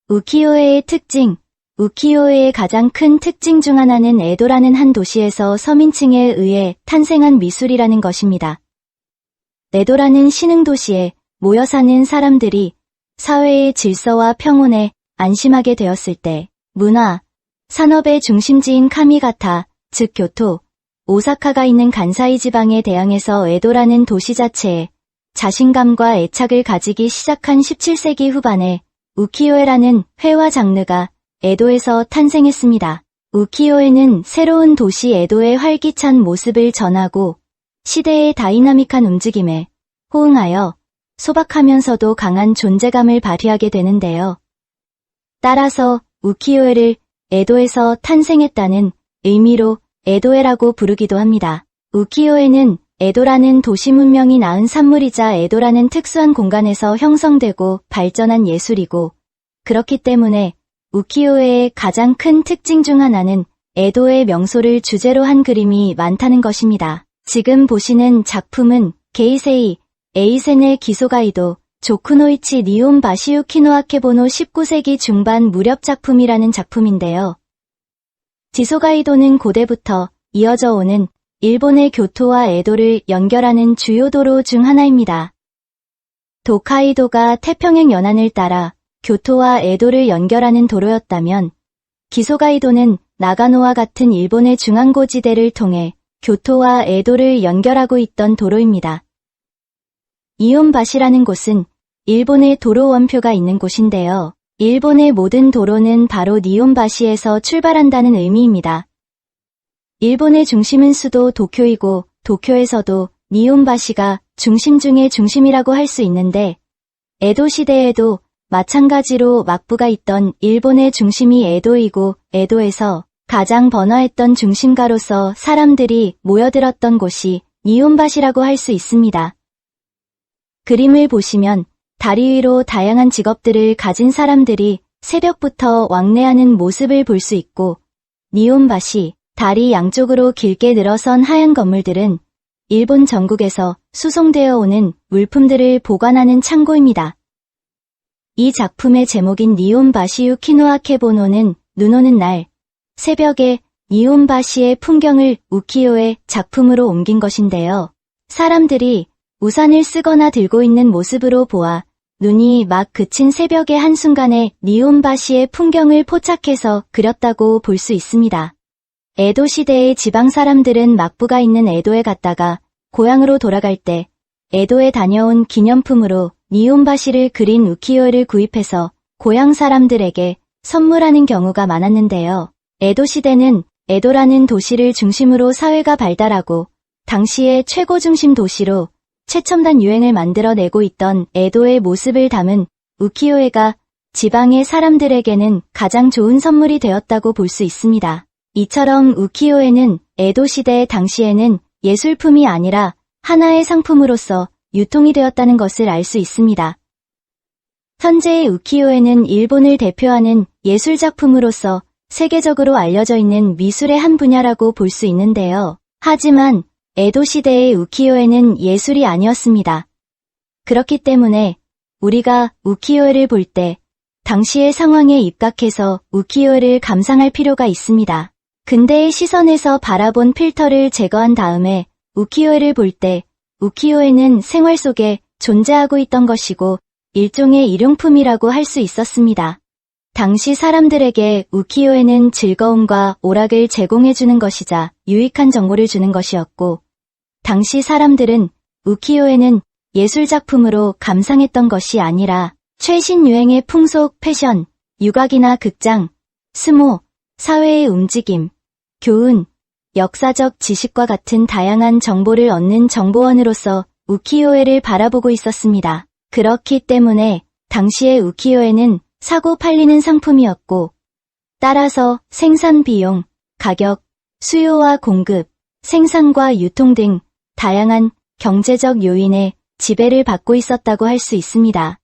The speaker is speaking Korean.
우키요에의 특징. 우키요에의 가장 큰 특징 중 하나는 에도라는 한 도시에서 서민층에 의해 탄생한 미술이라는 것입니다. 에도라는 신흥도시에 모여 사는 사람들이 사회의 질서와 평온에 안심하게 되었을 때 문화, 산업의 중심지인 카미가타, 즉 교토, 오사카가 있는 간사이 지방에 대항해서 에도라는 도시 자체에 자신감과 애착을 가지기 시작한 17세기 후반에 우키요에라는 회화 장르가 에도에서 탄생했습니다. 우키요에는 새로운 도시 에도의 활기찬 모습을 전하고 시대의 다이나믹한 움직임에 호응하여 소박하면서도 강한 존재감을 발휘하게 되는데요. 따라서 우키요에를 에도에서 탄생했다는 의미로 에도에라고 부르기도 합니다. 우키요에는 에도라는 도시 문명이 낳은 산물이자 에도라는 특수한 공간에서 형성되고 발전한 예술이고, 그렇기 때문에 우키요에의 가장 큰 특징 중 하나는 에도의 명소를 주제로 한 그림이 많다는 것입니다. 지금 보시는 작품은 게이세이 에이센의 기소가이도 조쿠노이치 니온 바시유키노 아케보노 19세기 중반 무렵 작품이라는 작품인데요. 지소가이도는 고대부터 이어져 오는 일본의 교토와 에도를 연결하는 주요 도로 중 하나입니다. 도카이도가 태평양 연안을 따라 교토와 에도를 연결하는 도로였다면 기소가이도는 나가노와 같은 일본의 중앙고지대를 통해 교토와 에도를 연결하고 있던 도로입니다. 이온바시라는 곳은 일본의 도로 원표가 있는 곳인데요. 일본의 모든 도로는 바로 니온바시에서 출발한다는 의미입니다. 일본의 중심은 수도 도쿄이고 도쿄에서도 니온바시가 중심 중의 중심이라고 할 수 있는데 에도 시대에도 마찬가지로 막부가 있던 일본의 중심이 에도이고 에도에서 가장 번화했던 중심가로서 사람들이 모여들었던 곳이 니온바시라고 할 수 있습니다. 그림을 보시면 다리 위로 다양한 직업들을 가진 사람들이 새벽부터 왕래하는 모습을 볼 수 있고, 니온바시, 다리 양쪽으로 길게 늘어선 하얀 건물들은 일본 전국에서 수송되어 오는 물품들을 보관하는 창고입니다. 이 작품의 제목인 니온바시 유키노아케보노는 눈 오는 날, 새벽에 니온바시의 풍경을 우키요의 작품으로 옮긴 것인데요. 사람들이 우산을 쓰거나 들고 있는 모습으로 보아 눈이 막 그친 새벽의 한순간에 니온바시의 풍경을 포착해서 그렸다고 볼 수 있습니다. 에도 시대의 지방 사람들은 막부가 있는 에도에 갔다가 고향으로 돌아갈 때 에도에 다녀온 기념품으로 니온바시를 그린 우키요를 구입해서 고향 사람들에게 선물하는 경우가 많았는데요. 에도 시대는 에도라는 도시를 중심으로 사회가 발달하고 당시의 최고 중심 도시로 최첨단 유행을 만들어내고 있던 에도의 모습을 담은 우키요에가 지방의 사람들에게는 가장 좋은 선물이 되었다고 볼 수 있습니다. 이처럼 우키요에는 에도 시대 당시에는 예술품이 아니라 하나의 상품으로서 유통이 되었다는 것을 알 수 있습니다. 현재의 우키요에는 일본을 대표하는 예술작품으로서 세계적으로 알려져 있는 미술의 한 분야라고 볼 수 있는데요. 하지만 에도 시대의 우키요에는 예술이 아니었습니다. 그렇기 때문에 우리가 우키요에를 볼 때 당시의 상황에 입각해서 우키요에를 감상할 필요가 있습니다. 근대의 시선에서 바라본 필터를 제거한 다음에 우키요에를 볼 때 우키요에는 생활 속에 존재하고 있던 것이고 일종의 일용품이라고 할 수 있었습니다. 당시 사람들에게 우키요에는 즐거움과 오락을 제공해주는 것이자 유익한 정보를 주는 것이었고, 당시 사람들은 우키요에는 예술작품으로 감상했던 것이 아니라 최신 유행의 풍속, 패션, 육악이나 극장, 스모, 사회의 움직임, 교훈, 역사적 지식과 같은 다양한 정보를 얻는 정보원으로서 우키요에를 바라보고 있었습니다. 그렇기 때문에 당시의 우키요에는 사고 팔리는 상품이었고, 따라서 생산 비용, 가격, 수요와 공급, 생산과 유통 등 다양한 경제적 요인에 지배를 받고 있었다고 할 수 있습니다.